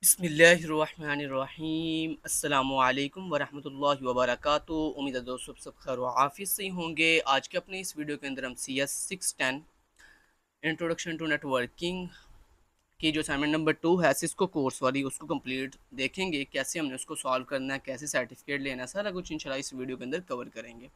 बिस्मिल्लाहिर्रहमानिर्रहीम अस्सलामुअलैकुम वरहमतुल्लाहि वबरकातुहू। उम्मीद है दोस्तों सब खैर व आफियत से ही होंगे। आज के अपने इस वीडियो के अंदर हम CS 610 इंट्रोडक्शन टू नेटवर्किंग की जो असाइनमेंट नंबर 2 है सिस्को कोर्स वाली उसको कंप्लीट देखेंगे, कैसे हमने उसको सॉल्व करना है, कैसे सर्टिफिकेट लेना है, सारा कुछ इंशाल्लाह इस वीडियो के अंदर कवर करेंगे।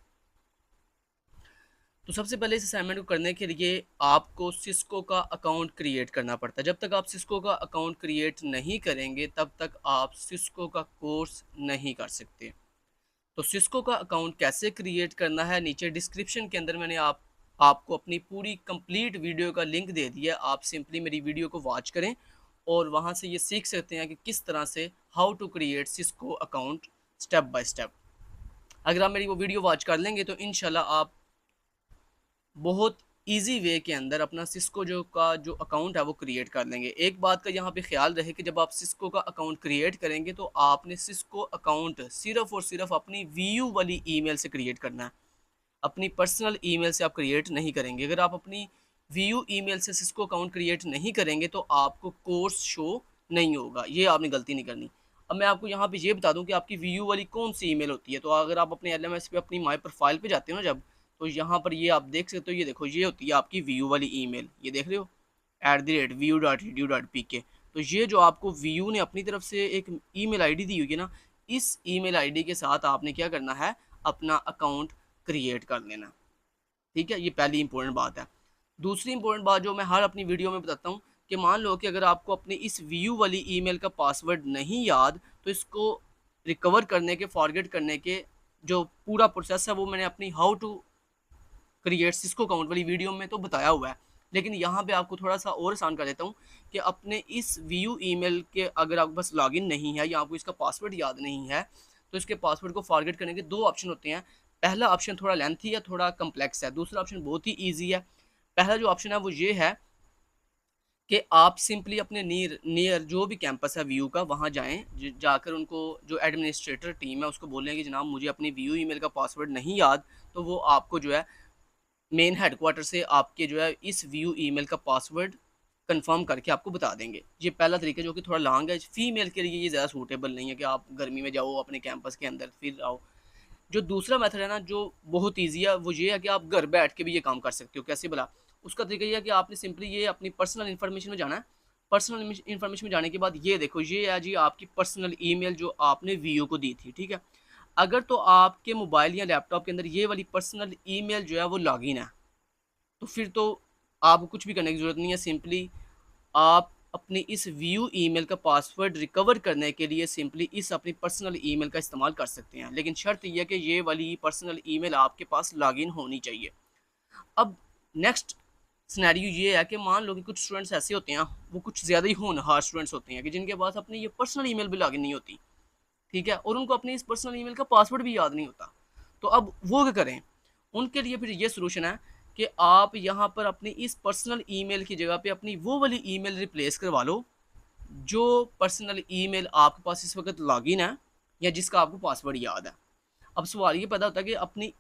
तो सबसे पहले इस असाइनमेंट को करने के लिए आपको सिस्को का अकाउंट क्रिएट करना पड़ता है। जब तक आप सिस्को का अकाउंट क्रिएट नहीं करेंगे तब तक आप सिस्को का कोर्स नहीं कर सकते। तो सिस्को का अकाउंट कैसे क्रिएट करना है, नीचे डिस्क्रिप्शन के अंदर मैंने आपको अपनी पूरी कंप्लीट वीडियो का लिंक दे दिया। आप सिंपली मेरी वीडियो को वॉच करें और वहाँ से ये सीख सकते हैं कि किस तरह से how to create Cisco account step by step. अगर आप मेरी वो वीडियो वॉच कर लेंगे तो इंशाल्लाह आप बहुत इजी वे के अंदर अपना सिस्को जो अकाउंट है वो क्रिएट कर लेंगे। एक बात का यहाँ पे ख्याल रहे कि जब आप सिस्को का अकाउंट क्रिएट करेंगे तो आपने सिस्को अकाउंट सिर्फ और सिर्फ अपनी वीयू वाली ईमेल से क्रिएट करना है। अपनी पर्सनल ईमेल से आप क्रिएट नहीं करेंगे। अगर आप अपनी वीयू ईमेल से सिस्को अकाउंट क्रिएट नहीं करेंगे तो आपको कोर्स शो नहीं होगा। ये आपने गलती नहीं करनी। अब मैं आपको यहाँ पे ये बता दूँ कि आपकी वीयू वाली कौन सी ईमेल होती है। तो अगर आप अपने LMS पे अपनी माई प्रोफाइल पे जाते हो ना जब, तो यहाँ पर ये आप देख सकते हो, ये देखो ये होती है आपकी वीयू वाली ईमेल। ये देख रहे हो @vu.edu.pk। तो ये जो आपको वीयू ने अपनी तरफ से एक ईमेल आईडी दी हुई है ना, इस ईमेल आईडी के साथ आपने क्या करना है, अपना अकाउंट क्रिएट कर लेना। ठीक है, ये पहली इंपॉर्टेंट बात है। दूसरी इंपॉर्टेंट बात जो मैं हर अपनी वीडियो में बताता हूँ कि मान लो कि अगर आपको अपनी इस वीयू वाली ईमेल का पासवर्ड नहीं याद, तो इसको रिकवर करने के, फॉरगेट करने के जो पूरा प्रोसेस है वो मैंने अपनी how to create Cisco account वाली वीडियो में तो बताया हुआ है। लेकिन यहाँ पे आपको थोड़ा सा और आसान कर देता हूँ कि अपने इस वीयू ईमेल के अगर आपके पास लॉगिन नहीं है या आपको इसका पासवर्ड याद नहीं है, तो इसके पासवर्ड को फॉरगेट करने के दो ऑप्शन होते हैं। पहला ऑप्शन थोड़ा लेंथी है, थोड़ा कम्प्लेक्स है। दूसरा ऑप्शन बहुत ही ईजी है। पहला जो ऑप्शन है वो ये है कि आप सिंपली अपने नियर नियर जो भी कैंपस है वीयू का वहाँ जाएँ, जाकर उनको जो एडमिनिस्ट्रेटर टीम है उसको बोलें कि जनाब मुझे अपनी वीयू ईमेल का पासवर्ड नहीं याद, तो वो आपको जो है मेन हेडक्वार्टर से आपके जो है इस व्यू ईमेल का पासवर्ड कंफर्म करके आपको बता देंगे। ये पहला तरीका जो कि थोड़ा लॉन्ग है। फीमेल के लिए ये ज़्यादा सूटेबल नहीं है कि आप गर्मी में जाओ अपने कैंपस के अंदर फिर आओ। जो दूसरा मेथड है ना जो बहुत ईजी है वो ये है कि आप घर बैठ के भी ये काम कर सकते हो। कैसे भला? उसका तरीका ये है कि आपने सिंपली ये अपनी पर्सनल इन्फॉर्मेशन में जाना है। पर्सनल इन्फॉर्मेशन में जाने के बाद ये देखो, ये है जी आपकी पर्सनल ईमेल जो आपने वीयू को दी थी। ठीक है, अगर तो आपके मोबाइल या लैपटॉप के अंदर ये वाली पर्सनल ईमेल जो है वो लॉगिन है, तो फिर तो आपको कुछ भी करने की ज़रूरत नहीं है। सिंपली आप अपनी इस व्यू ईमेल का पासवर्ड रिकवर करने के लिए सिंपली इस अपनी पर्सनल ईमेल का इस्तेमाल कर सकते हैं। लेकिन शर्त यह है कि ये वाली पर्सनल ईमेल आपके पास लॉगिन होनी चाहिए। अब नेक्स्ट सिनेरियो ये है कि मान लो कि कुछ स्टूडेंट्स ऐसे होते हैं, वो कुछ ज़्यादा ही होनहार स्टूडेंट्स होते हैं कि जिनके पास अपनी ये पर्सनल ईमेल भी लॉगिन नहीं होती। ठीक है, और उनको अपनी इस पर्सनल ईमेल का पासवर्ड भी याद नहीं होता। तो अब वो क्या करें? उनके लिए फिर ये सॉल्यूशन है कि आप यहाँ पर अपनी इस पर्सनल ईमेल की जगह पे अपनी वो वाली ईमेल रिप्लेस करवा लो जो पर्सनल ईमेल आपके पास इस वक्त लॉगिन है या जिसका आपको पासवर्ड याद है। अब सवाल ये पैदा होता है कि अपनी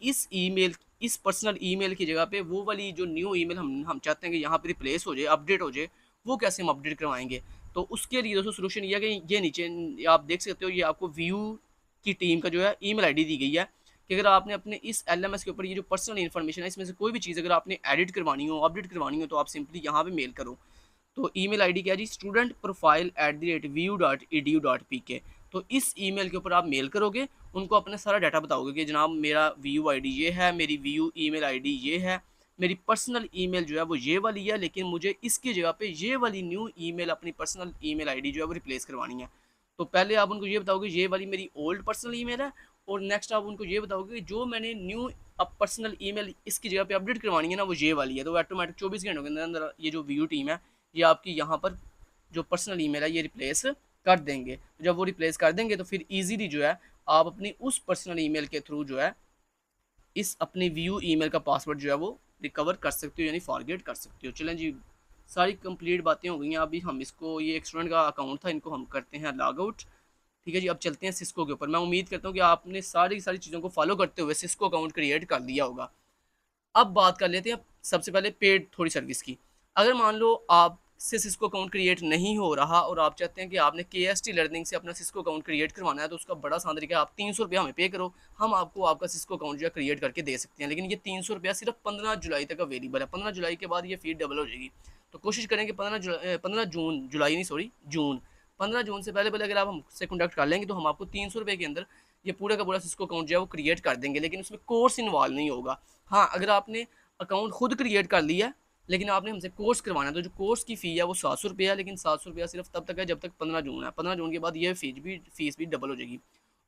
इस पर्सनल ईमेल की जगह पे वो वाली जो न्यू ईमेल हम चाहते हैं कि यहाँ पे रिप्लेस हो जाए, अपडेट हो जाए, वो कैसे हम अपडेट करवाएंगे? तो उसके लिए दोस्तों सॉल्यूशन ये है कि ये नीचे आप देख सकते हो, ये आपको व्यू की टीम का जो है ईमेल आईडी दी गई है कि अगर आपने अपने इस LMS के ऊपर ये जो पर्सनल इन्फॉर्मेशन है इसमें से कोई भी चीज़ अगर आपने एडिट करवानी हो, अपडेट करवानी हो, तो आप सिंपली यहाँ पे मेल करो। तो ईमेल आईडी क्या है जी? studentprofile@vu.edu.pk। तो इस ईमेल के ऊपर आप मेल करोगे, उनको अपना सारा डाटा बताओगे कि जनाब मेरा व्यू आईडी ये है, मेरी व्यू ईमेल आईडी ये है, मेरी पर्सनल ईमेल जो है वो ये वाली है, लेकिन मुझे इसकी जगह पे ये वाली न्यू ईमेल अपनी पर्सनल ईमेल आईडी जो है वो रिप्लेस करवानी है। तो पहले आप उनको ये बताओगे ये वाली मेरी ओल्ड पर्सनल ईमेल है, और नेक्स्ट आप उनको ये बताओगे कि जो मैंने न्यू अब पर्सनल ईमेल इसकी जगह पे अपडेट करवानी है ना वो ये वाली है। तो ऑटोमेटिक 24 घंटों के अंदर अंदर ये जो व्यू टीम है ये आपकी यहाँ पर जो पर्सनल ईमेल है ये रिप्लेस कर देंगे। जब वो रिप्लेस कर देंगे तो फिर इजीली जो है आप अपनी उस पर्सनल ईमेल के थ्रू जो है इस अपनी व्यू ईमेल का पासवर्ड जो है वो रिकवर कर सकते हो, यानी फॉरगेट कर सकते हो। चलें जी, सारी कंप्लीट बातें हो गई हैं। अभी हम इसको, ये एक स्टूडेंट का अकाउंट था, इनको हम करते हैं लॉग आउट। ठीक है जी, अब चलते हैं सिस्को के ऊपर। मैं उम्मीद करता हूँ कि आपने सारी सारी चीज़ों को फॉलो करते हुए सिस्को अकाउंट क्रिएट कर लिया होगा। अब बात कर लेते हैं सबसे पहले पेड थोड़ी सर्विस की। अगर मान लो आप से सिस्को अकाउंट क्रिएट नहीं हो रहा और आप चाहते हैं कि आपने KST लर्निंग से अपना सिस्को अकाउंट क्रिएट करवाना है, तो उसका बड़ा आसान तरीका है, आप 300 रुपया हमें पे करो, हम आपको आपका सिस्को अकाउंट जो है क्रिएट करके दे सकते हैं। लेकिन ये 300 रुपया सिर्फ 15 जुलाई तक अवेलेबल है, 15 जुलाई के बाद ये फ़ी डबल हो जाएगी। तो कोशिश करें कि 15 जून, जुलाई नहीं सॉरी जून, 15 जून से पहले अगर आप हमसे कॉन्टैक्ट कर लेंगे तो हम आपको 300 रुपये के अंदर ये पूरा का पूरा सिस्को अकाउंट जो है वो क्रिएट कर देंगे। लेकिन उसमें कोर्स इन्वॉल्व नहीं होगा। हाँ, अगर आपने अकाउंट खुद क्रिएट कर लिया लेकिन आपने हमसे कोर्स करवाना है, तो जो कोर्स की फ़ी है वो 700 रुपये है, लेकिन 700 रुपया सिर्फ तब तक है जब तक 15 जून है। 15 जून के बाद ये फीस भी डबल हो जाएगी।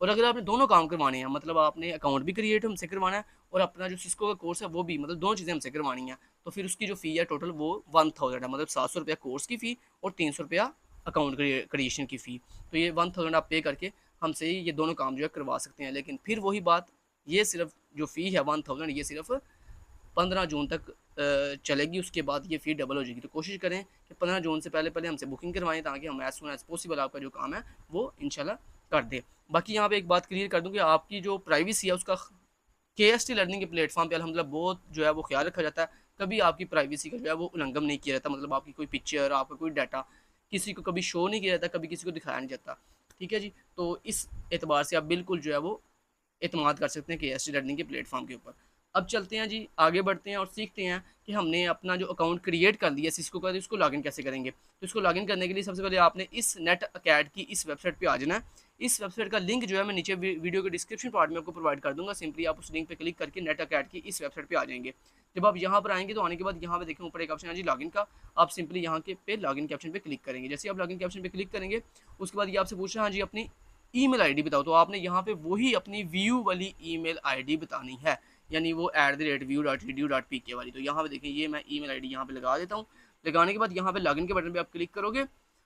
और अगर आपने दोनों काम करवाने हैं, मतलब आपने अकाउंट भी क्रिएट हमसे करवाना है और अपना जो सिस्को का कोर्स है वो भी, मतलब दोनों चीज़ें हमसे करवानी है, तो फिर उसकी जो फ़ी है टोटल वो 1000 है, मतलब 700 रुपया कोर्स की फ़ी और 300 रुपया अकाउंट क्रिएशन की फ़ी। तो ये 1000 आप पे करके हमसे ये दोनों काम जो है करवा सकते हैं। लेकिन फिर वही बात, ये सिर्फ जो फ़ी है 1000 ये सिर्फ 15 जून तक चलेगी, उसके बाद ये फ़ी डबल हो जाएगी। तो कोशिश करें कि 15 जून से पहले हमसे बुकिंग करवाएं, ताकि हम एज़ सून एज़ पॉसिबल आपका जो काम है वो इंशाल्लाह कर दें। बाकी यहाँ पे एक बात क्लियर कर दूँ कि आपकी जो प्राइवेसी है उसका KST लर्निंग के प्लेटफॉर्म पे अल्हम्दुलिल्लाह बहुत जो है वो ख्याल रखा जाता है। कभी आपकी प्राइवेसी का जो है वो उल्लंघन नहीं किया जाता, मतलब आपकी कोई पिक्चर, आपका कोई डाटा किसी को कभी शो नहीं किया जाता, कभी किसी को दिखाया नहीं जाता। ठीक है जी, तो इस एतबार से आप बिल्कुल जो है वो एतमाद कर सकते हैं KST लर्निंग के प्लेटफॉर्म के ऊपर। अब चलते हैं जी, आगे बढ़ते हैं और सीखते हैं कि हमने अपना जो अकाउंट क्रिएट कर लिया सिस्को का, तो इसको लॉगिन कैसे करेंगे। तो इसको लॉगिन करने के लिए सबसे पहले आपने इस नेट अकेड की इस वेबसाइट पे आ जाना है। इस वेबसाइट का लिंक जो है मैं नीचे वीडियो के डिस्क्रिप्शन पार्ट में आपको प्रोवाइड कर दूंगा। सिंपली आप उस लिंक पे क्लिक करके नेट अकेड की इस वेबसाइट पे आ जाएंगे। जब आप यहाँ पर आएंगे तो आने के बाद यहाँ पे देखें ऊपर एक ऑप्शन है जी लॉगिन का, आप सिंपली यहाँ के पे लॉगिन के ऑप्शन पे क्लिक करेंगे। जैसे आप लॉगिन के ऑप्शन पे क्लिक करेंगे उसके बाद ये आपसे पूछ रहा है हाँ जी अपनी ईमेल आईडी बताओ, तो आपने यहाँ पे वही अपनी व्यू वाली ईमेल आईडी बतानी है, यानी वो @view.edu.pk वाली। तो यहाँ पे देखें ये मैं ईमेल आईडी यहाँ पे लगा देता हूँ। लगाने के बाद यहाँ पे लॉगिन के बटन पे आप क्लिक करोगे,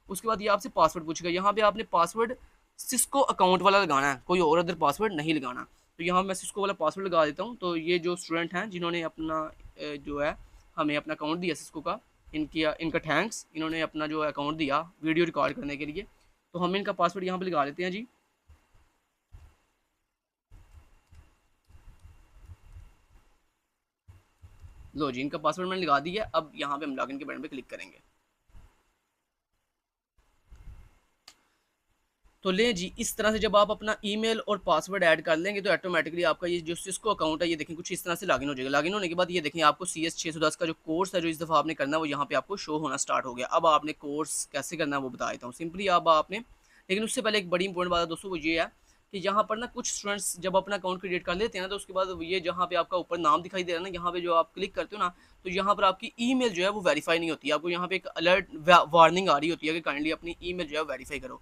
उसके बाद ये आपसे पासवर्ड पूछेगा। यहाँ पे आपने पासवर्ड सिस्को अकाउंट वाला लगाना है, कोई और अदर पासवर्ड नहीं लगाना। तो यहाँ मैं सिस्को वाला पासवर्ड लगा देता हूँ। तो ये जो स्टूडेंट हैं जिन्होंने अपना जो है हमें अपना अकाउंट दिया सिस्को का, इनका थैंक्स, इन्होंने अपना जो अकाउंट दिया वीडियो रिकॉर्ड करने के लिए। तो हम इनका पासवर्ड यहाँ पे लगा देते हैं जी। लो जी, इनका पासवर्ड मैंने लगा दिया। अब यहाँ पे हम लॉगिन के बटन पे क्लिक करेंगे। तो ले जी, इस तरह से जब आप अपना ईमेल और पासवर्ड ऐड कर लेंगे तो ऑटोमेटिकली आपका ये जो सिस्को अकाउंट है ये देखें कुछ इस तरह से लॉगिन हो जाएगा। लॉगिन होने के बाद ये देखें आपको CS 610 का जो कोर्स है जो इस दफ़ा आपने करना है वो यहाँ पे आपको शो होना स्टार्ट हो गया। अब आपने कोर्स कैसे करना है वो बता देता हूँ। सिंपली अब आपने, लेकिन उससे पहले एक बड़ी इंपॉर्टेंट बात है दोस्तों, वो ये है कि यहाँ पर ना कुछ स्टूडेंट्स जब अपना अकाउंट क्रिएट कर लेते हैं ना तो उसके बाद ये जहाँ पे आपका ऊपर नाम दिखाई दे रहा है ना, यहाँ पे जो आप क्लिक करते हो ना तो यहाँ पर आपकी ईमेल जो है वो वेरीफाई नहीं होती है। आपको यहाँ पे एक अलर्ट वार्निंग आ रही होती है कि काइंडली अपनी ईमेल जो है वेरीफाई करो।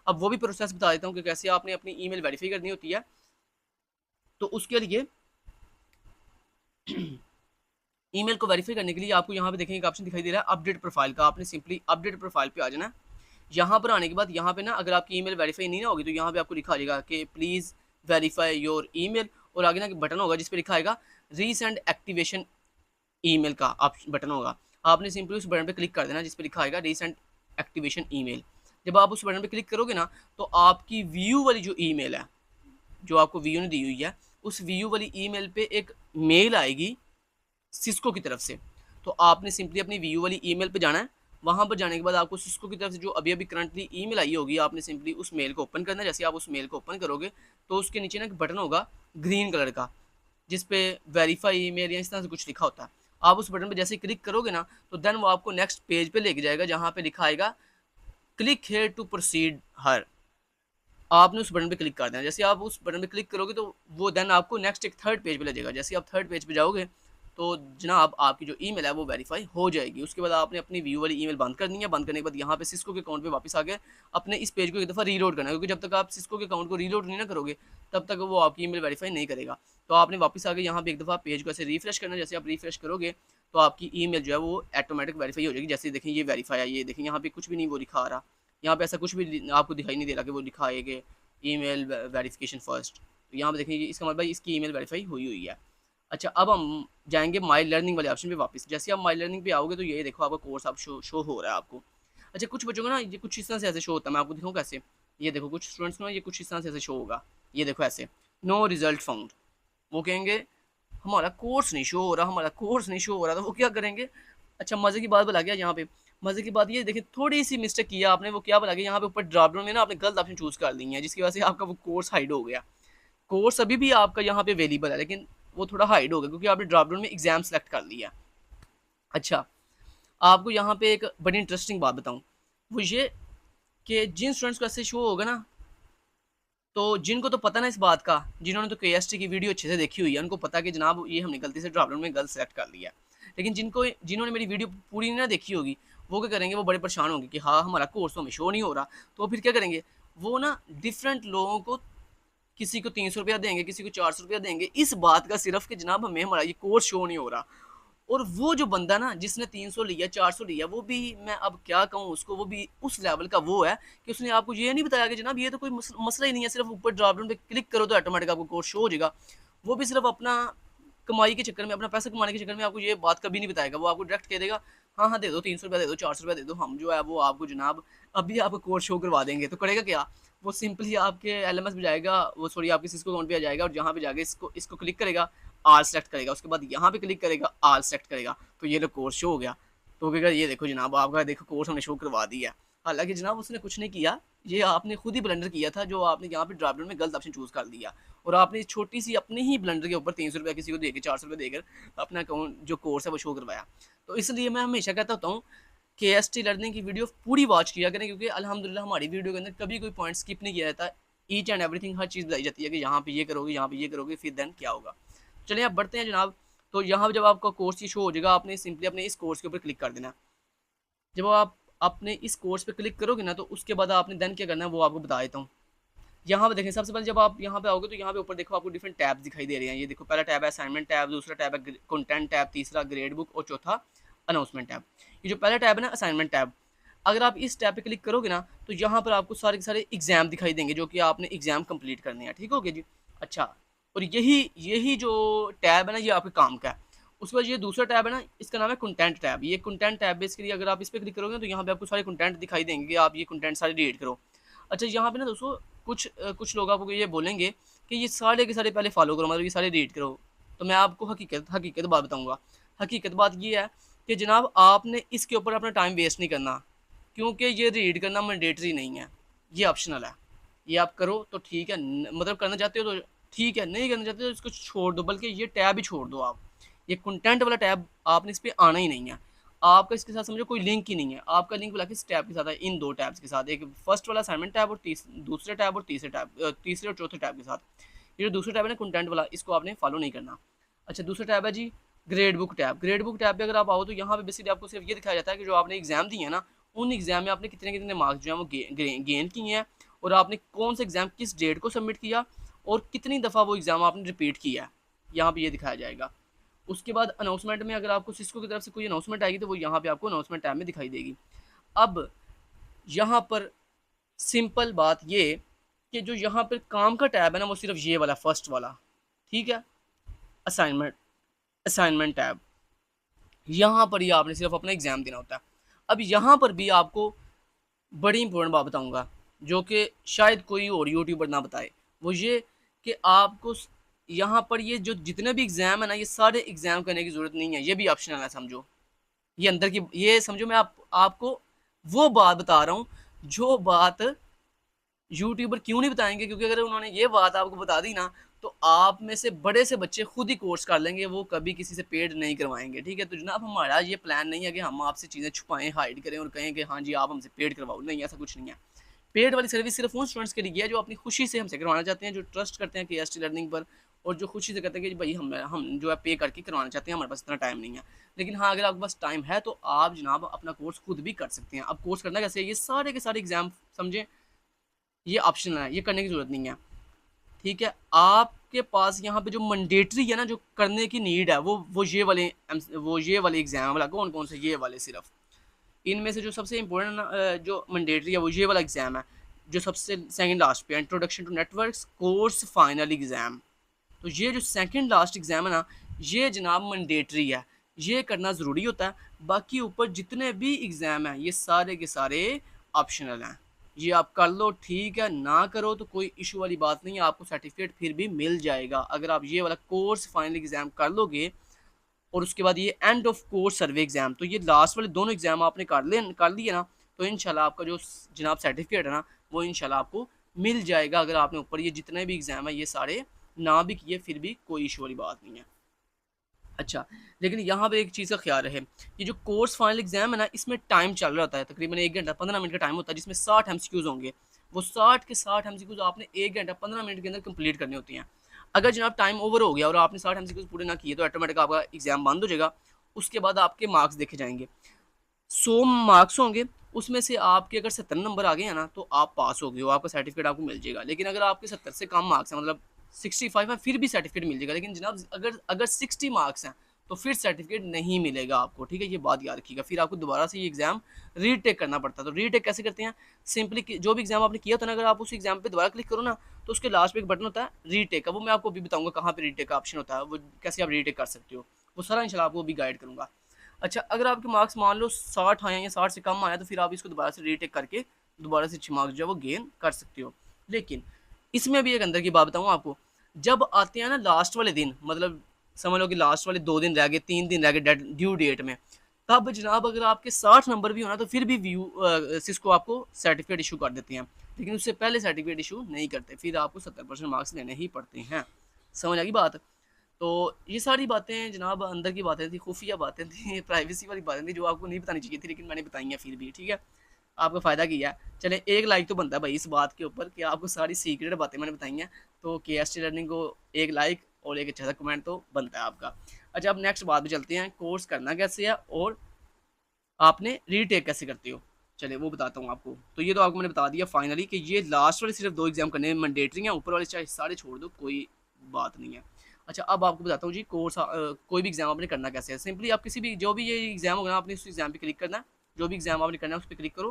अब वो भी प्रोसेस बता देता हूँ कि कैसे आपने अपनी ईमेल वेरीफाई करनी होती है। तो उसके लिए ईमेल को वेरीफाई करने के लिए आपको यहाँ पे देखेंगे एक ऑप्शन दिखाई दे रहा है अपडेट प्रोफाइल का। आपने सिंपली अपडेट प्रोफाइल पे आ जाना है। यहाँ पर आने के बाद यहाँ पे ना अगर आपकी ईमेल वेरीफाई नहीं ना होगी तो यहाँ पे आपको लिखा आ जाएगा कि प्लीज़ वेरीफाई योर ईमेल, और आगे ना बटन होगा जिस पे लिखा आएगा रीसेंट एक्टिवेशन ईमेल का बटन होगा। आपने सिंपली उस बटन पे क्लिक कर देना जिस पे लिखा आएगा रीसेंट एक्टिवेशन ईमेल। जब आप उस बटन पे क्लिक करोगे ना तो आपकी व्यू वाली जो ईमेल है जो आपको व्यू ने दी हुई है, उस व्यू वाली ईमेल पे एक मेल आएगी सिस्को की तरफ से। तो आपने सिंपली अपनी व्यू वाली ईमेल पे जाना है। वहाँ पर जाने के बाद आपको सिस्को की तरफ से जो अभी अभी करंटली ईमेल आई होगी, आपने सिंपली उस मेल को ओपन करना है। जैसे आप उस मेल को ओपन करोगे तो उसके नीचे ना एक बटन होगा ग्रीन कलर का जिस पे वेरीफाई ईमेल या इस तरह से कुछ लिखा होता है। आप उस बटन पे जैसे क्लिक करोगे ना तो देन वो आपको नेक्स्ट पेज पे लेके जाएगा जहाँ पे लिखा आएगा क्लिक हेयर टू प्रोसीड हर। आपने उस बटन पे क्लिक कर देना। जैसे आप उस बटन पे क्लिक करोगे तो वो देन आपको नेक्स्ट एक थर्ड पेज पे ले जाएगा। जैसे आप थर्ड पेज पे जाओगे तो जनाब आपकी जो ईमेल है वो वेरीफाई हो जाएगी। उसके बाद आपने अपनी व्यू वाली ईमेल बंद करनी है। बंद करने के बाद यहाँ पे सिस्को के अकाउंट पे वापस आ गए अपने इस पेज को एक दफ़ा रीलोड करना है, क्योंकि जब तक आप सिस्को के अकाउंट को रीलोड नहीं ना करोगे तब तक वो आपकी ईमेल वेरीफाई नहीं करेगा। तो आपने वापस आके यहाँ पे एक दफ़ा पेज को ऐसे रिफ्रेश करना है। जैसे आप रिफ्रेश करोगे तो आपकी ईमेल जो है वो ऑटोमेटिक वेरीफाई हो जाएगी। जैसे देखें ये वेरीफाई है, ये देखें यहाँ पे कुछ भी नहीं वो लिखा आ रहा, यहाँ पे ऐसा कुछ भी आपको दिखाई नहीं दे रहा कि वो लिखा है कि ईमेल वेरिफिकेशन फर्स्ट। तो यहाँ पे देखें इसका मतलब इसकी ईमेल वेरीफाई हुई है। अच्छा, अब हम जाएंगे माई लर्निंग वाले ऑप्शन पे वापस। जैसे आप माई लर्निंग पे आओगे तो ये देखो आपका कोर्स आप शो हो रहा है आपको। अच्छा, कुछ बच्चों को ना ये कुछ इस तरह से ऐसे शो होता है, मैं आपको दिखाऊँ कैसे। ये देखो कुछ स्टूडेंट्स को ना ये कुछ इस तरह से ऐसे शो होगा। ये देखो ऐसे नो रिजल्ट फाउंड, वो कहेंगे हमारा कोर्स नहीं शो हो रहा, हमारा कोर्स नहीं शो हो रहा। तो वो क्या करेंगे, अच्छा मज़े की बात बता गया यहाँ पे, मजे की बात ये देखिए, थोड़ी सी मिस्टेक किया आपने, वो क्या बोला कि यहाँ पे ऊपर ड्रॉप डाउन में ना आपने गलत ऑप्शन चूज कर ली है, जिसकी वजह से आपका वो कोर्स हाइड हो गया। कोर्स अभी भी आपका यहाँ पे अवेलेबल है, लेकिन वो थोड़ा हाइड हो गया क्योंकि आपने ड्रॉप डाउन में एग्जाम सेलेक्ट कर लिया। अच्छा, आपको यहाँ पे एक बड़ी इंटरेस्टिंग बात बताऊँ, वो ये कि जिन स्टूडेंट्स को ऐसे शो होगा ना, तो जिनको तो पता ना इस बात का, जिन्होंने तो केएसटी की वीडियो अच्छे से देखी हुई है, उनको पता कि जनाब ये हमने गलती से ड्रॉप डाउन में गलत सेलेक्ट कर लिया। लेकिन जिन्होंने मेरी वीडियो पूरी ना देखी होगी, वो क्या करेंगे, वो बड़े परेशान होंगे कि हाँ हमारा कोर्स तो हमें शो नहीं हो रहा। तो फिर क्या करेंगे, वो ना डिफरेंट लोगों को, किसी को 300 रुपया देंगे, किसी को 400 रुपया देंगे, इस बात का सिर्फ कि जनाब हमें हमारा ये कोर्स शो नहीं हो रहा। और वो जो बंदा ना जिसने 300 लिया, 400 लिया, वो भी मैं अब क्या कहूँ उसको, वो भी उस लेवल का वो है कि उसने आपको ये नहीं बताया कि जनाब ये तो कोई मसला ही नहीं है, सिर्फ ऊपर ड्रॉप डाउन पे क्लिक करो तो ऑटोमेटिक आपको कोर्स शो हो जाएगा। वो भी सिर्फ अपना कमाई के चक्कर में, अपना पैसा कमाने के चक्कर में आपको ये बात कभी नहीं बताएगा। वो आपको डायरेक्ट कह देगा हाँ हाँ दे दो, 300 रुपया दे दो, 400 रुपया दे दो, हम जो है वो आपको जनाब अभी आपको कोर्स शो करवा देंगे। तो करेगा क्या, वो सिंपली आपके एलएमएस पे जाएगा, वो सॉरी आपके सिस्को अकाउंट पे आ जाएगा और जहाँ पे जाके इसको इसको क्लिक करेगा, आल सेलेक्ट करेगा, उसके बाद यहाँ पे क्लिक करेगा, आल सेलेक्ट करेगा, तो ये लो कोर्स शो हो गया। तो कहेगा ये देखो जनाब आपका देखो कोर्स हमने शो करवा दिया। हालांकि जनाब उसने कुछ नहीं किया, ये आपने खुद ही ब्लंडर किया था, जो आपने यहाँ पे ड्रॉप डाउन में गलत ऑप्शन चूज कर दिया और आपने छोटी सी अपने ही ब्लंडर के ऊपर 300 रुपया किसी को देकर, 400 रुपया देकर अपना अकाउंट जो कोर्स है वो शो करवाया। तो इसलिए मैं हमेशा कहता होता हूँ केएसटी लर्निंग की वीडियो पूरी वॉच किया करें, क्योंकि अल्हम्दुलिल्लाह हमारी वीडियो के अंदर कभी कोई पॉइंट स्किप नहीं किया जाता। ईच एंड एवरीथिंग, हर चीज़ बताई जाती है कि यहाँ पे ये करोगे, यहाँ पे ये करोगे, फिर देन क्या होगा। चलिए आप बढ़ते हैं जनाब। तो यहाँ जब आपका कोर्स ही शो हो जाएगा, आपने सिंपली अपने इस कोर्स के ऊपर क्लिक कर देना। जब आप अपने इस कोर्स पे क्लिक करोगे ना, तो उसके बाद आपने देन क्या करना है वो आपको बता देता हूँ। यहाँ पे देखें, सबसे पहले जब आप यहाँ पे आओगे तो यहाँ पे ऊपर देखो आपको डिफरेंट टैब्स दिखाई दे रहे हैं। ये देखो, पहला टैब है असाइनमेंट टैब, दूसरा टैब है कंटेंट टैब, तीसरा ग्रेड बुक और चौथा अनाउंसमेंट टैब। ये जो पहला टैब है ना असाइनमेंट टैब, अगर आप इस टैब पे क्लिक करोगे ना, तो यहाँ पर आपको सारे के सारे एग्जाम दिखाई देंगे जो कि आपने एग्जाम कंप्लीट करने हैं। ठीक हो गया जी। अच्छा, और यही यही जो टैब है ना, ये आपके काम का है। उसके बाद ये दूसरा टैब है ना, इसका नाम है कंटेंट टैब। ये कंटेंट टैब बेसिकली अगर आप इस पर क्लिक करोगे तो यहाँ पे आपको सारे कंटेंट दिखाई देंगे कि आप ये कंटेंट सारे रीड करो। अच्छा, यहाँ पे ना दोस्तों कुछ लोग आपको ये बोलेंगे कि ये सारे के सारे पहले फॉलो करो, मतलब ये सारे रीड करो। तो मैं आपको हकीकत बात बताऊँगा। हकीकत बात ये है कि जनाब आपने इसके ऊपर अपना टाइम वेस्ट नहीं करना, क्योंकि ये रीड करना मैंडेटरी नहीं है, ये ऑप्शनल है। ये आप करो तो ठीक है, मतलब करना चाहते हो तो ठीक है, नहीं करना चाहते तो इसको छोड़ दो, बल्कि ये टैब ही छोड़ दो आप। ये कंटेंट वाला टैब आपने इस पर आना ही नहीं है। आपका इसके साथ समझो कोई लिंक ही नहीं है। आपका लिंक वाला किस टैब के साथ है, इन दो टैब्स के साथ, एक फर्स्ट वाला असाइनमेंट टैब और दूसरे टैब और तीसरे और चौथे टैब के साथ। ये जो दूसरा टैब है ना कंटेंट वाला, इसको आपने फॉलो नहीं करना। अच्छा, दूसरा टैब है जी grade book tab. Grade book tab पे अगर आप आओ तो यहाँ पे बेसिकली आपको सिर्फ ये दिखाया जाता है कि जो आपने एग्जाम दिए हैं ना, उन एग्जाम में आपने कितने कितने मार्क्स जो है वो गेन किए हैं, और आपने कौन सा एग्जाम किस डेट को सबमिट किया और कितनी दफ़ा वो एग्ज़ाम आपने रिपीट किया है, यहाँ पे ये दिखाया जाएगा। उसके बाद अनाउंसमेंट में अगर आपको सिस्को की तरफ से कोई अनाउंसमेंट आएगी तो वो यहाँ पे आपको अनाउंसमेंट टैब में दिखाई देगी। अब यहाँ पर सिंपल बात ये कि जो यहाँ पर काम का टैब है ना, वो सिर्फ ये वाला फर्स्ट वाला, ठीक है, असाइनमेंट असाइनमेंट टैब। यहाँ पर ही आपने सिर्फ अपना एग्ज़ाम देना होता है। अब यहाँ पर भी आपको बड़ी इंपॉर्टेंट बात बताऊँगा जो कि शायद कोई और यूट्यूबर ना बताए, वो ये कि आपको यहाँ पर ये जो जितने भी एग्ज़ाम है ना, ये सारे एग्ज़ाम करने की ज़रूरत नहीं है, ये भी ऑप्शनल है समझो। ये अंदर की ये समझो, मैं आपको वो बात बता रहा हूँ जो बात यूट्यूबर क्यों नहीं बताएंगे, क्योंकि अगर उन्होंने ये बात आपको बता दी ना, तो आप में से बड़े से बच्चे खुद ही कोर्स कर लेंगे, वो कभी किसी से पेड नहीं करवाएंगे। ठीक है, तो जनाब हमारा ये प्लान नहीं है कि हम आपसे चीज़ें छुपाएं, हाइड करें और कहें कि हाँ जी आप हमसे पेड करवाओ। नहीं, ऐसा कुछ नहीं है। पेड वाली सर्विस सिर्फ उन स्टूडेंट्स के लिए है जो अपनी खुशी से हमसे करवाना चाहते हैं, जो ट्रस्ट करते हैं केएसटी लर्निंग पर, और जो खुशी से कहते हैं कि भाई हम जो है पे करके करवाना चाहते हैं, हमारे पास इतना टाइम नहीं है। लेकिन हाँ, अगर आपके पास टाइम है तो आप जनाब अपना कोर्स खुद भी कर सकते हैं। अब कोर्स करना कैसे है, ये सारे के सारे एग्जाम समझें, ये ऑप्शनल है, ये करने की ज़रूरत नहीं है। ठीक है, आपके पास यहाँ पे जो मैंडेटरी है ना, जो करने की नीड है, वो ये वाले एग्जाम वाला, कौन कौन से, ये वाले सिर्फ इनमें से जो सबसे इम्पोर्टेंट जो मैंडेटरी है वो ये वाला एग्जाम है, जो सबसे सेकंड लास्ट पे, introduction to networks course final exam. तो ये जो सेकंड लास्ट एग्जाम है ना, ये जनाब मैंडेटरी है, ये करना ज़रूरी होता है। बाकी ऊपर जितने भी एग्ज़ाम हैं ये सारे के सारे ऑप्शनल हैं, ये आप कर लो ठीक है, ना करो तो कोई इशू वाली बात नहीं है, आपको सर्टिफिकेट फिर भी मिल जाएगा। अगर आप ये वाला कोर्स फाइनल एग्ज़ाम कर लोगे और उसके बाद ये end of course survey exam, तो ये लास्ट वाले दोनों एग्जाम आपने कर लिए ना, तो इंशाल्लाह आपका जो जनाब सर्टिफिकेट है ना वो इंशाल्लाह आपको मिल जाएगा। अगर आपने ऊपर ये जितने भी एग्जाम है ये सारे ना भी किए फिर भी कोई इशू वाली बात नहीं है। अच्छा, लेकिन यहाँ पे एक चीज़ का ख्याल रहे, ये जो कोर्स फाइनल एग्जाम है ना इसमें टाइम चल रहा होता है, तकरीबन 1 घंटा 15 मिनट का टाइम होता है, जिसमें 60 एमसीक्यूज होंगे। वो 60 के 60 एमसीक्यूज आपने 1 घंटा 15 मिनट के अंदर कंप्लीट करने होती हैं। अगर जनाब टाइम ओवर हो गया और आपने 60 एमसीक्यूज पूरे ना किए तो ऑटोमेटिक आपका एग्जाम बंद हो जाएगा। उसके बाद आपके मार्क्स देखे जाएंगे, 100 मार्क्स होंगे, उसमें से आपके अगर 70 नंबर आ गए हैं ना तो आप पास हो गए हो, आपका सर्टिफिकेट आपको मिल जाएगा। लेकिन अगर आपके 70 से कम मार्क्स हैं, मतलब 65 है, फिर भी सर्टिफिकेट मिल जाएगा। लेकिन जनाब अगर अगर 60 मार्क्स हैं तो फिर सर्टिफिकेट नहीं मिलेगा आपको, ठीक है, ये बात याद रखिएगा। फिर आपको दोबारा से ये एग्जाम रीटेक करना पड़ता है। तो रीटेक कैसे करते हैं, सिंपली जो भी एग्जाम आपने किया था ना, अगर आप उस एग्जाम पे दोबारा क्लिक करो ना तो उसके लास्ट पे एक बटन होता है रीटेक का, वो मैं आपको अभी बताऊंगा कहाँ पे रीटेक का ऑप्शन होता है, वो कैसे आप रीटेक कर सकते हो, वो सारा इंशाल्लाह आपको भी गाइड करूंगा। अच्छा, अगर आपके मार्क्स मान लो 60 आए या 60 से कम आया तो फिर आप इसको दोबारा से रीटेक करके दोबारा से अच्छे मार्क्स जो है वो गेन कर सकते हो। लेकिन इसमें भी एक अंदर की बात बताऊँ आपको, जब आते हैं ना लास्ट वाले दिन, मतलब समझ लो कि लास्ट वाले 2 दिन रह गए, 3 दिन रह गए ड्यू डेट में, तब जनाब अगर आपके 60 नंबर भी होना तो फिर भी सिस्को आपको सर्टिफिकेट इशू कर देते हैं। लेकिन उससे पहले सर्टिफिकेट इशू नहीं करते, फिर आपको 70% मार्क्स लेने ही पड़ते हैं। समझ आ गई बात। तो ये सारी बातें जनाब अंदर की बातें थी, खुफिया बातें थी, प्राइवेसी वाली बातें थी जो आपको नहीं बतानी चाहिए थी, लेकिन मैंने बताई हैं फिर भी, ठीक है, आपका फ़ायदा किया है। चले, एक लाइक तो बनता है भाई इस बात के ऊपर कि आपको सारी सीक्रेट बातें मैंने बताई हैं, तो KST लर्निंग को एक लाइक और एक अच्छा सा कमेंट तो बनता है आपका। अच्छा, अब नेक्स्ट बात पे चलते हैं, कोर्स करना कैसे है और आपने रीटेक कैसे करते हो। चलिए वो बताता हूँ आपको। तो ये तो आपको मैंने बता दिया फाइनली कि ये लास्ट वाले सिर्फ 2 एग्जाम करने मैंडेटरी हैं, ऊपर वाले चाहे सारे छोड़ दो, कोई बात नहीं है। अच्छा, अब आपको बताता हूँ जी कोर्स कोई भी एग्जाम आपने करना कैसे है। सिंपली आप किसी भी जो भी ये एग्जाम होगा आपने उस एग्जाम पे क्लिक करना है, जो भी एग्जाम आपने करना है उस पर क्लिक करो।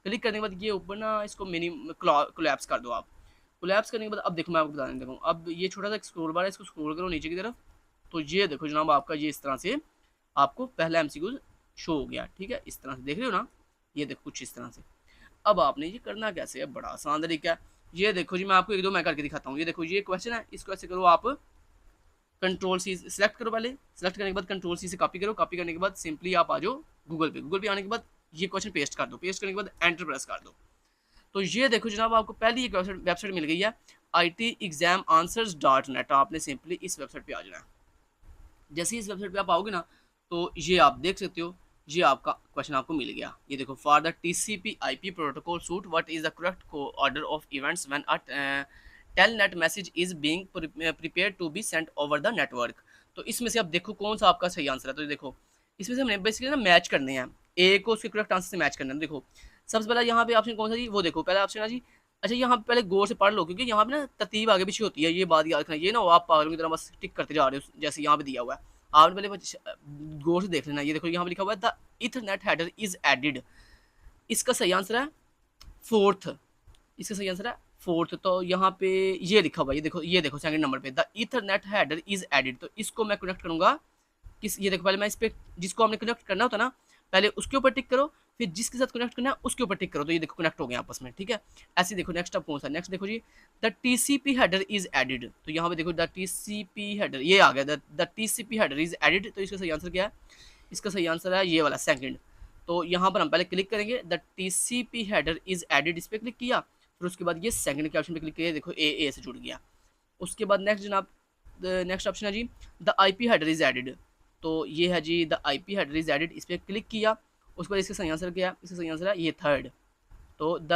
क्लिक करने के बाद ये ऊपर ना इसको मिनी कोलैप्स कर दो आप। कोलैप्स करने के बाद अब देखो मैं आपको बताने लगा हूँ, अब ये छोटा सा स्क्रॉल बार है, इसको स्क्रॉल करो नीचे की तरफ, तो ये देखो जनाब आपका ये इस तरह से आपको पहला MCQ शो हो गया, ठीक है, इस तरह से देख रहे हो ना, ये देखो कुछ इस तरह से। अब आपने ये करना कैसे है, बड़ा आसान तरीका है। ये देखो जी मैं आपको 1-2 मैं करके दिखाता हूँ। ये देखो ये क्वेश्चन है, इसको ऐसे करो आप, कंट्रोल C सेलेक्ट करो, पहले सेलेक्ट करने के बाद कंट्रोल C से कॉपी करो, कॉपी करने के बाद सिंपली आप आ जाओ गूगल पे, गूगल पे आने के बाद ये क्वेश्चन पेस्ट कर दो, पेस्ट करने के बाद एंटर प्रेस कर दो। तो ये देखो जनाब आपको पहली एक वेबसाइट मिल गई है, ITexamanswers.net। आपने सिंपली इस वेबसाइट पे आ जाना है। जैसे ही इस वेबसाइट पे आप आओगे ना तो ये आप देख सकते हो, ये आपका क्वेश्चन आपको मिल गया। ये देखो, for the TCP/IP protocol suite what is the correct order of events when a telnet message is being prepared to be sent over the network. तो इसमें से आप देखो कौन सा आपका सही आंसर है। तो देखो इसमें से हमने बेसिकली ना मैच करने हैं, ए को उसके करेक्ट आंसर से मैच करना है। देखो सबसे पहला यहाँ पे ऑप्शन कौन सा जी, वो देखो पहला ऑप्शन है जी। अच्छा, यहाँ पे पहले गौर से पढ़ लो क्योंकि यहाँ पे ना तरतीब आगे पीछे होती है, ये बात याद रखना। ये ना हो आप पागलों की तरह बस टिक करते जा रहे हो जैसे यहाँ पे दिया हुआ है, आपने पहले गौर से देख लेना। ये देखो यहाँ पे लिखा हुआ है the Ethernet header is added, इसका सही आंसर है फोर्थ, इसका सही आंसर है फोर्थ। तो यहाँ पे ये लिखा हुआ है, ये देखो सेकंड नंबर पे the Ethernet header is added, तो इसको मैं कनेक्ट करूंगा किस, ये देखो पहले मैं इस पे जिसको आपने कनेक्ट करना होता ना पहले उसके ऊपर टिक करो, फिर जिसके साथ कनेक्ट करना है उसके ऊपर टिक करो, तो ये देखो कनेक्ट हो गया आपस में, ठीक है। ऐसे देखो नेक्स्ट अब कौन सा, नेक्स्ट देखो जी the TCP header is added, तो यहाँ पे देखो द TCP हेडर ये आ गया, the TCP header is added, तो इसका सही आंसर क्या है, इसका सही आंसर है ये वाला सेकंड। तो यहाँ पर हम पहले क्लिक करेंगे the TCP header is added, इस पर क्लिक किया, फिर उसके बाद ये सेकंड के ऑप्शन पे क्लिक किया, देखो ए से जुड़ गया। उसके बाद नेक्स्ट जनाब नेक्स्ट ऑप्शन है जी the IP header is added, तो ये है जी the IP header is added, इस पर क्लिक किया, उसके बाद इसका सही आंसर क्या है, इसका सही आंसर है ये थर्ड। तो the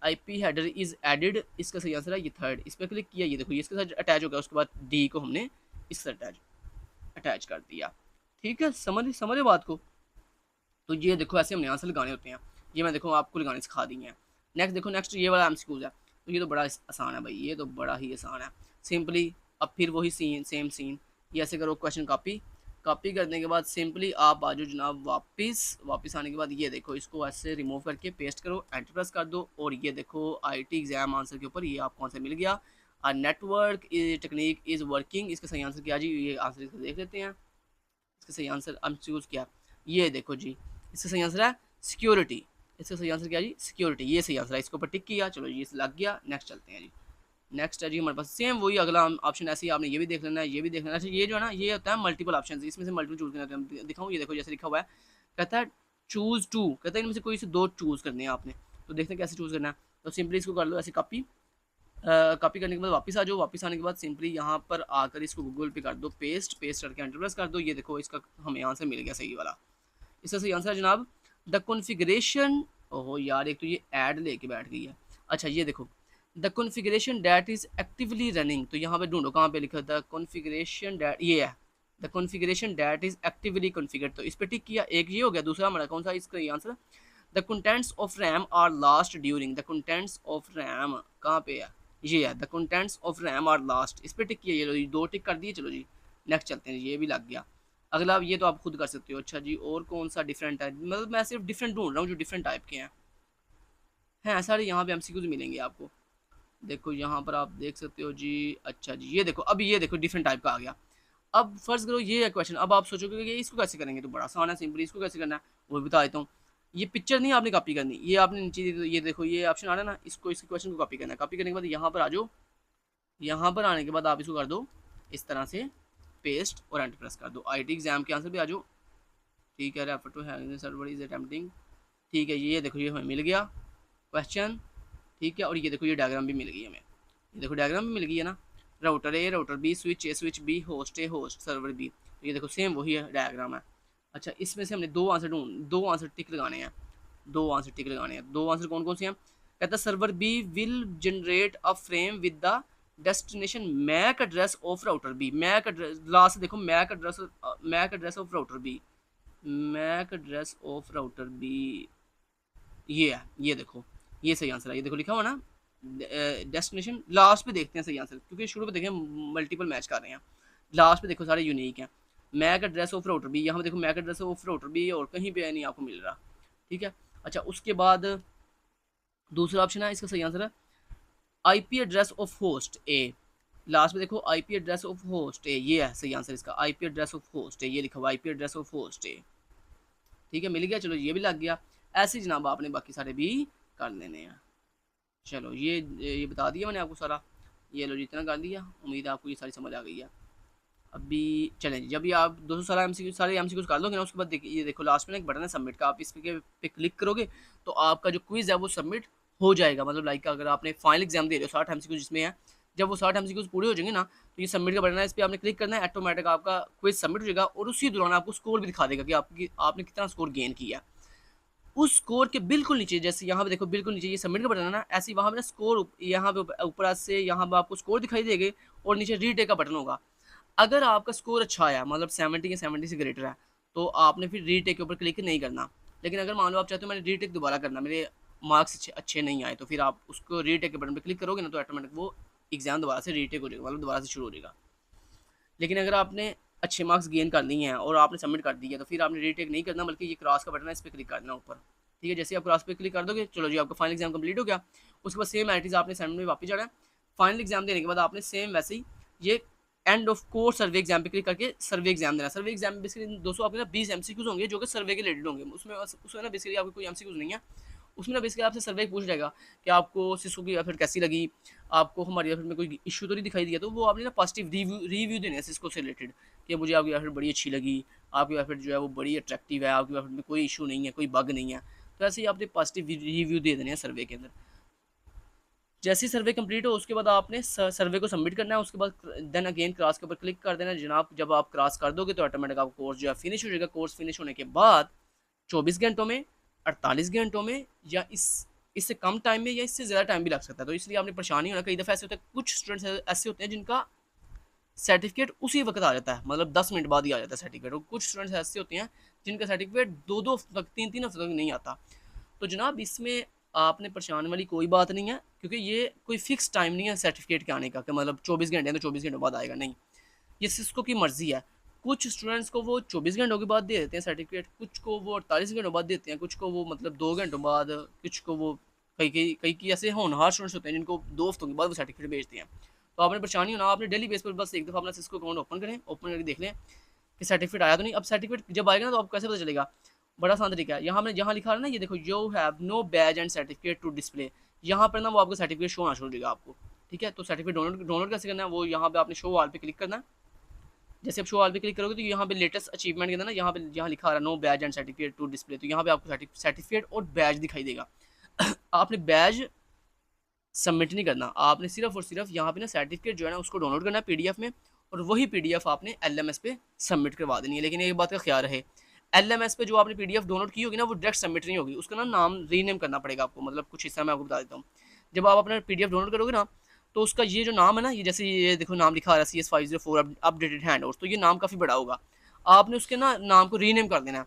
IP header is added, इसका सही आंसर है ये थर्ड, इस पर क्लिक किया, ये देखो ये इसके साथ अटैच हो गया, उसके बाद D को हमने इससे अटैच कर दिया, ठीक है। समझे बात को। तो ये देखो ऐसे हमने आंसर लगाने होते हैं, ये मैं देखो आपको लगाने सिखा दी हैं। नेक्स्ट देखो नेक्स्ट ये वाला MCQ है, तो ये तो बड़ा आसान है भाई, ये तो बड़ा ही आसान है। सिंपली अब फिर वही सीन, सेम सीन, ये ऐसे करो, क्वेश्चन कॉपी करने के बाद सिंपली आप आ जाओ जनाब वापस आने के बाद ये देखो इसको ऐसे रिमूव करके पेस्ट करो, एंटर प्रेस कर दो, और ये देखो IT एग्जाम आंसर के ऊपर ये आपको आंसर मिल गया। नेटवर्क टेक्निक इज़ वर्किंग, इसका सही आंसर क्या जी, ये आंसर इसका देख लेते हैं, इसका सही आंसर MCQ क्या, ये देखो जी इसका सही आंसर है सिक्योरिटी, इसका सही आंसर क्या जी सिक्योरिटी, ये सही आंसर है, इसके ऊपर टिक किया, चलो ये लग गया। नेक्स्ट चलते हैं जी, नेक्स्ट है जी हमारे पास सेम वही अगला ऑप्शन, ऐसे ही आपने ये भी देख लेना है, ये भी देख लेना है। अच्छा ये जो है ना ये होता है मल्टीपल ऑप्शन, इसमें से मल्टीपल चूज करना है। दिखाऊँ, ये देखो जैसे लिखा हुआ है, कहता है चूज टू, कहता है इनमें से कोई से दो चूज करने हैं आपने। तो देखते हैं कैसे चूज करना है। तो सिंपली इसको कर लो ऐसे कॉपी, कॉपी करने के बाद वापस आ जाओ, वापस आने के बाद सिंपली यहाँ पर आकर इसको गूगल पे कर दो पेस्ट, पेस्ट करके एंटर प्रेस कर दो। ये देखो इसका हमें आंसर मिल गया सही वाला। इसका सही आंसर है जनाब द कॉन्फ़िगरेशन। ओहो यार एक तो ये ऐड लेके बैठ गई है। अच्छा ये देखो the configuration that is actively running, तो यहाँ पे ढूंढो कहाँ पे लिखा था कॉन्फ़िगरेशन डैट, ये है the configuration that is actively configured, तो इस पर टिक किया। एक ये हो गया, दूसरा हमारा कौन सा इसका ये answer, the contents of RAM are lost during, the contents of RAM कहाँ पे है, ये है the contents of RAM are lost, इस पर टिक किया। ये लो जी दो टिक कर दिए, चलो जी नेक्स्ट चलते हैं, ये भी लग गया। अगला ये तो आप खुद कर सकते हो। अच्छा जी और कौन सा डिफरेंट है, मतलब मैं सिर्फ डिफरेंट ढूंढ रहा हूँ जो डिफरेंट टाइप के हैं सारे। यहाँ पे एमसीक्यूज मिलेंगे आपको, देखो यहाँ पर आप देख सकते हो जी। अच्छा जी ये देखो, अब ये देखो डिफरेंट टाइप का आ गया। अब फर्स्ट करो ये है क्वेश्चन, अब आप सोचोगे कि इसको कैसे करेंगे, तो बड़ा आसान है, सिंपली इसको कैसे करना है वो भी बता देता हूँ। ये पिक्चर नहीं आपने कॉपी करनी, ये आपने नीचे ये देखो ये ऑप्शन आ रहा है ना, इसको इसके क्वेश्चन को कॉपी करना है। कॉपी करने के बाद यहाँ पर आ जाओ, यहाँ पर आने के बाद आप इसको कर दो इस तरह से पेस्ट और एंटर प्रेस कर दो। आईटी एग्जाम के आंसर भी आ जाओ, ठीक है। Refer to having server is attempting, ठीक है। ये देखो ये हमें मिल गया क्वेश्चन, ठीक है। और ये देखो ये डायग्राम भी मिल गई हमें, ये देखो डायग्राम भी मिल गई है ना, router A router B, switch A switch B, host A host server B, तो ये देखो सेम वही है डायग्राम है। अच्छा इसमें से हमने दो आंसर टिक लगाने हैं, दो आंसर टिक लगाने हैं। दो आंसर कौन कौन से हैं, कहता है server B will generate a frame with the destination MAC address of router B, MAC address last देखो MAC address of router B, MAC address of router B, ये है। ये देखो ये सही आंसर है, ये देखो लिखा हुआ ना डेस्टिनेशन। लास्ट पे देखते हैं सही आंसर, क्योंकि शुरू पे देखें मल्टीपल मैच कर रहे हैं, लास्ट पे देखो सारे यूनिक हैं। MAC address of router B, यहाँ देखो MAC address of router B और कहीं पे नहीं आपको मिल रहा, ठीक है। अच्छा उसके बाद दूसरा ऑप्शन है, इसका सही आंसर है IP address of host A, last में देखो IP address of host A, ये है सही आंसर इसका, IP address of host A, ये लिखा हुआ IP address of host A, ठीक है मिल गया। चलो ये भी लग गया। ऐसे ही जनाब आपने बाकी सारे भी कर लेने हैं। चलो ये बता दिया मैंने आपको सारा, ये लो जितना कर दिया, उम्मीद है आपको ये सारी समझ आ गई है। अभी चलें, जब ये आप 200 सारे एमसीक्यू कर लोगे ना, उसके बाद देखिए ये देखो लास्ट में एक बटन है सबमिट का, आप इस पे क्लिक करोगे तो आपका जो क्विज़ है वो सबमिट हो जाएगा। मतलब लाइक अगर आपने फाइनल एग्जाम दे रहे हो 60 एमसीक्यू जिसमें है, जब वो 60 एमसीक्यूज पूरे हो जाएंगे ना, तो ये सबमिट का बटन है, इस पर आपने क्लिक करना है, ऑटोमेटिक आपका क्विज सबमिट हो जाएगा और उसी दौरान आपको स्कोर भी दिखा देगा कि आपने कितना स्कोर गेन किया। उस स्कोर के बिल्कुल नीचे, जैसे यहाँ पे देखो बिल्कुल नीचे ये सबमिट का बटन है ना, ऐसे ही वहाँ पे ना स्कोर यहाँ पे ऊपर से यहाँ पे आपको स्कोर दिखाई देंगे और नीचे रीटेक का बटन होगा। अगर आपका स्कोर अच्छा आया, मतलब 70 या 70 से ग्रेटर है, तो आपने फिर रीटेक के ऊपर क्लिक नहीं करना। लेकिन अगर मान लो आप चाहते हो मैंने रीटेक दोबारा करना, मेरे मार्क्स अच्छे नहीं आए, तो फिर आप उसको रीटेक के बटन पर क्लिक करोगे ना, तो ऑटोमेटिक वो एग्जाम दोबारा से रीटेक हो जाएगा, मतलब दोबारा से शुरू हो जाएगा। लेकिन अगर आपने अच्छे मार्क्स गेन कर लिए हैं और आपने सबमिट कर दिया, तो फिर आपने रीटेक नहीं करना, बल्कि ये क्रॉस का बटन है, इस पर क्लिक कर देना ऊपर, ठीक है। जैसे आप क्रॉस पे क्लिक कर दोगे, चलो जी आपका फाइनल एग्जाम कंप्लीट हो गया। उसके बाद सेम एटीज आपने सेंड में वापस जाना है। फाइनल एग्जाम देने के बाद आपने सेम वैसे ही ये end of course survey exam पे क्लिक करके सर्वे एग्जाम देना। सर्वे एग्जाम में बेसिकली दोस्तों आपके ना 20 एमसीक्यूज होंगे जो कि सर्वे के रिलेटेड होंगे। उसमें ना बेसिकली आपको कोई एमसीक्यूज नहीं है, उसमें ना बेसिकली आपसे सर्वे पूछ जाएगा कि आपको सिस्को की वेबसाइट कैसी लगी, आपको हमारी वेबसाइट में कोई इशू तो नहीं दिखाई दिया, तो वो आपने ना पॉजिटिव रिव्यू देने हैं सिस्को से रिलेटेड, कि मुझे आपकी वेबसाइट बड़ी अच्छी लगी, आपकी वेबसाइट जो है वो बड़ी अट्रैक्टिव है, आपकी वेबसाइट में कोई इशू नहीं है, कोई बग नहीं है। तो ऐसे ही आपने पॉजिटिव रिव्यू दे देने हैं सर्वे के अंदर। जैसे ही सर्वे कंप्लीट हो उसके बाद आपने सर्वे को सबमिट करना है। उसके बाद देन अगेन क्रॉस के ऊपर क्लिक कर देना जनाब। जब आप क्रॉस कर दोगे तो ऑटोमेटिक आपका कोर्स जो है फिनिश हो जाएगा। कोर्स फिनिश होने के बाद 24 घंटों में, 48 घंटों में, या इससे कम टाइम में या इससे ज़्यादा टाइम भी लग सकता है। तो इसलिए आपने परेशानी होना, कई दफ़ा ऐसे होता है कुछ स्टूडेंट्स ऐसे होते हैं जिनका सर्टिफिकेट उसी वक्त आ जाता है, मतलब 10 मिनट बाद ही आ जाता है सर्टिफिकेट, और कुछ स्टूडेंट्स ऐसे होते हैं जिनका सर्टिफिकेट 2-2 हफ्ते तक, 3-3 हफ्ते तक नहीं आता। तो जनाब इसमें आपने परेशान वाली कोई बात नहीं है, क्योंकि ये कोई फिक्स टाइम नहीं है सर्टिफिकेट के आने का कि मतलब 24 घंटे हैं तो 24 घंटों बाद आएगा, नहीं। ये सिस्को की मर्ज़ी है। कुछ स्टूडेंट्स को वो 24 घंटों के बाद दे देते हैं सर्टिफिकेट, कुछ को वो 48 घंटों बाद देते हैं, कुछ को वो मतलब 2 घंटों बाद, कुछ को वो कई ऐसे होनहार स्टूडेंट्स होते हैं जिनको 2 हफ्तों के बाद वो सर्टिफिकेट भेजते हैं। तो आपने परेशानी होना, आपने डेली बेस पर बस एक दफ़ा अपना सिस्को अकाउंट ओपन करें, ओपन करके देख लें कि सर्टिफिकेट आया तो नहीं। अब सर्टिफिकेट जब आएगा ना तो आपको कैसे पता चलेगा, बड़ा आसान तरीका है। यहाँ हमने जहाँ लिखा है ना, ये देखो you have no badge and certificate to display, यहाँ पर ना वो आपका सर्टिफिकेट शो होना शुरू हो जाएगा आपको, ठीक है। तो सर्टिफिकेट डाउनलोड कैसे करना है, वो यहाँ पे आपने शो ऑल पे क्लिक करना है। जैसे आप शो ऑल पे क्लिक करोगे तो यहाँ पे लेटेस्ट अचीवमेंट के अंदर ना यहाँ पे यहाँ लिखा आ रहा है no badge and certificate to display, तो यहाँ पे आपको सर्टिफिकेट और बैज दिखाई देगा। आपने बैज सबमिट नहीं करना, आपने सिर्फ और सिर्फ यहाँ पे ना सर्टिफिकेट जो है ना उसको डाउनलोड करना है पीडीएफ में, और वही पीडीएफ आपने एलएमएस पे सबमिट करवा देनी है। लेकिन एक बात का ख्याल रहे, एलएमएस पे जो आपने पीडीएफ डाउनलोड की होगी ना वो डायरेक्ट सबमिट नहीं होगी, उसका ना नाम रीनेम करना पड़ेगा आपको। मतलब कुछ हिस्सा मैं आपको बता देता हूँ। जब आप अपना पीडीएफ डाउनलोड करोगे ना तो उसका ये जो नाम है ना, ये जैसे ये देखो नाम लिखा आ रहा है CS504 अपडेटेड हैंड, और तो ये नाम काफ़ी बड़ा होगा। आपने उसके ना नाम को रीनेम कर देना है,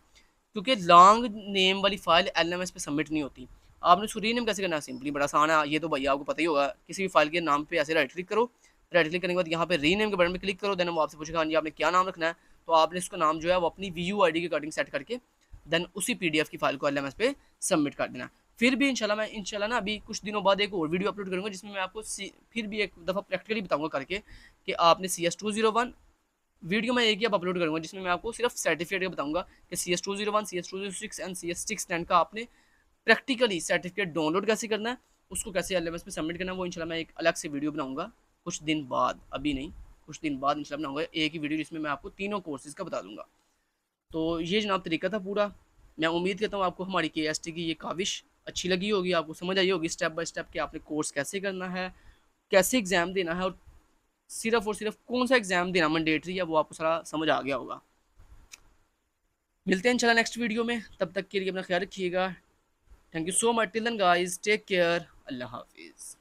क्योंकि लॉन्ग नेम वाली फाइल एलएमएस पे सबमिट नहीं होती। आपने उसको रीनेम कैसे करना है, सिंपली बड़ा आसान है, ये तो भैया आपको पता ही होगा। किसी भी फाइल के नाम पे ऐसे राइट क्लिक करो, राइट क्लिक करने के बाद यहाँ पे रीनेम के बटन पे क्लिक करो, देन वो आपसे पूछेगा हाँ जी आपने क्या नाम रखना है, तो आपने इसका नाम जो है वो अपनी VUID के अकॉर्डिंग सेट करके देन उसी पीडीएफ की फाइल को एलएमएस पे सबमिट कर देना। फिर भी इंशाल्लाह ना अभी कुछ दिनों बाद एक और वीडियो अपलोड करूँगा जिसमें मैं आपको फिर भी एक दफ़ा प्रैक्टिकली बताऊँगा करके कि आपने CS201 वीडियो मैं एक ही अब अपलोड करूँगा जिसमें मैं आपको सिर्फ सर्टिफिकेट का बताऊँगा कि CS201, CS206 एंड CS610 का आपने प्रैक्टिकली सर्टिफिकेट डाउनलोड कैसे करना है, उसको कैसे एलएमएस पे सबमिट करना है, वो इंशाल्लाह मैं एक अलग से वीडियो बनाऊंगा कुछ दिन बाद, अभी नहीं कुछ दिन बाद इंशाल्लाह बनाऊंगा एक ही वीडियो जिसमें मैं आपको तीनों कोर्सेज़ का बता दूंगा। तो ये जनाब तरीका था पूरा। मैं उम्मीद करता हूँ आपको हमारी KST की ये काविश अच्छी लगी होगी, आपको समझ आई होगी स्टेप बाय स्टेप कि आपने कोर्स कैसे करना है, कैसे एग्ज़ाम देना है, और सिर्फ कौन सा एग्ज़ाम देना मैंडेटरी है, वो आपको सारा समझ आ गया होगा। मिलते हैं इंशाल्लाह नेक्स्ट वीडियो में, तब तक के लिए अपना ख्याल रखिएगा। Thank you so much, till then guys, take care, Allah हाफिज़।